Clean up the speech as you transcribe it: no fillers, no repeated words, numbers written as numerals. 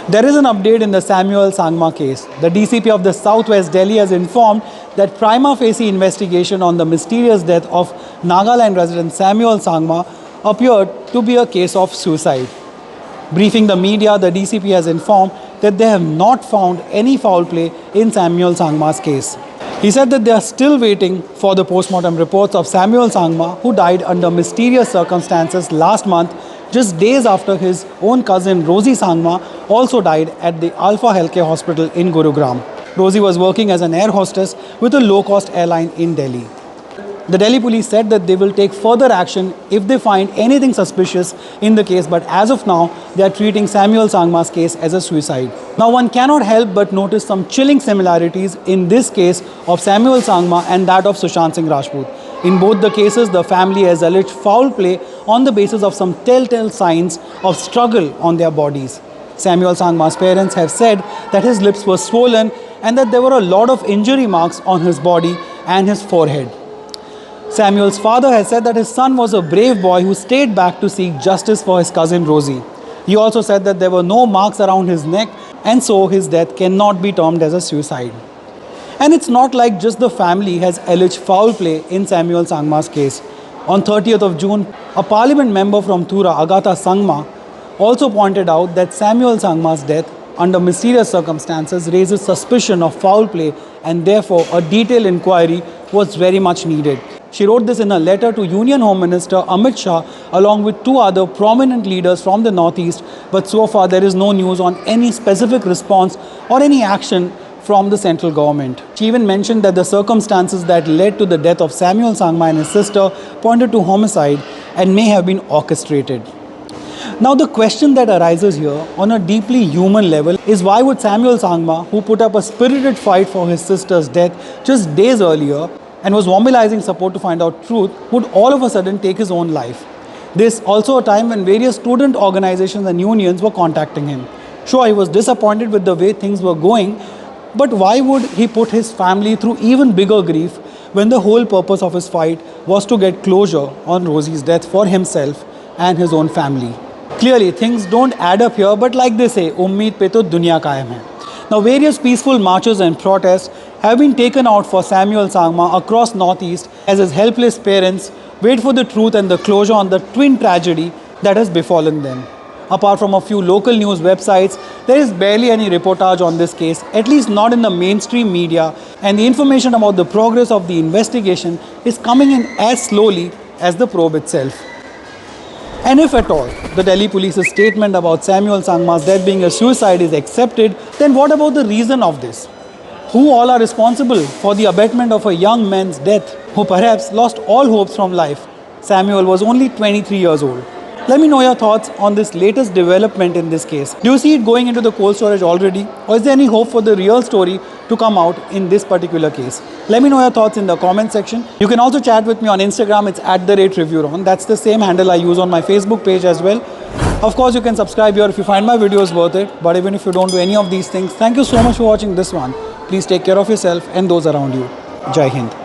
There is an update in the Samuel Sangma case. The DCP of the Southwest Delhi has informed that prima facie investigation on the mysterious death of Nagaland resident Samuel Sangma appeared to be a case of suicide. Briefing the media, the DCP has informed that they have not found any foul play in Samuel Sangma's case. He said that they are still waiting for the postmortem reports of Samuel Sangma, who died under mysterious circumstances last month, just days after his own cousin Rosy Sangma also died at the Alfa healthcare hospital in Gurugram. Rosy was working as an air hostess with a low-cost airline in Delhi. The Delhi police said that they will take further action if they find anything suspicious in the case, but as of now, they are treating Samuel Sangma's case as a suicide. Now, one cannot help but notice some chilling similarities in this case of Samuel Sangma and that of Sushant Singh Rajput. In both the cases, the family has alleged foul play on the basis of some telltale signs of struggle on their bodies. Samuel Sangma's parents have said that his lips were swollen and that there were a lot of injury marks on his body and his forehead. Samuel's father has said that his son was a brave boy who stayed back to seek justice for his cousin Rosy. He also said that there were no marks around his neck, and so his death cannot be termed as a suicide. And it's not like just the family has alleged foul play in Samuel Sangma's case. On 30th of June, a parliament member from Thura, Agatha Sangma, also pointed out that Samuel Sangma's death under mysterious circumstances raises suspicion of foul play, and therefore a detailed inquiry was very much needed. She wrote this in a letter to Union Home Minister Amit Shah along with two other prominent leaders from the Northeast, but so far there is no news on any specific response or any action from the central government. She even mentioned that the circumstances that led to the death of Samuel Sangma and his sister pointed to homicide and may have been orchestrated. Now the question that arises here on a deeply human level is, why would Samuel Sangma, who put up a spirited fight for his sister's death just days earlier and was mobilizing support to find out truth, would all of a sudden take his own life? This also a time when various student organizations and unions were contacting him. Sure, he was disappointed with the way things were going, but why would he put his family through even bigger grief when the whole purpose of his fight was to get closure on Rosy's death for himself and his own family? Clearly, things don't add up here, but like they say, ummeed pe to dunya kaayam hai. Now, various peaceful marches and protests have been taken out for Samuel Sangma across Northeast as his helpless parents wait for the truth and the closure on the twin tragedy that has befallen them. Apart from a few local news websites, there is barely any reportage on this case, at least not in the mainstream media, and the information about the progress of the investigation is coming in as slowly as the probe itself. And if at all, the Delhi police's statement about Samuel Sangma's death being a suicide is accepted, then what about the reason of this? Who all are responsible for the abetment of a young man's death who perhaps lost all hopes from life? Samuel was only 23 years old. Let me know your thoughts on this latest development in this case. Do you see it going into the cold storage already? Or is there any hope for the real story to come out in this particular case? Let me know your thoughts in the comment section. You can also chat with me on Instagram. It's @ReviewRon. That's the same handle I use on my Facebook page as well. Of course, you can subscribe here if you find my videos worth it. But even if you don't do any of these things, thank you so much for watching this one. Please take care of yourself and those around you. Jai Hind.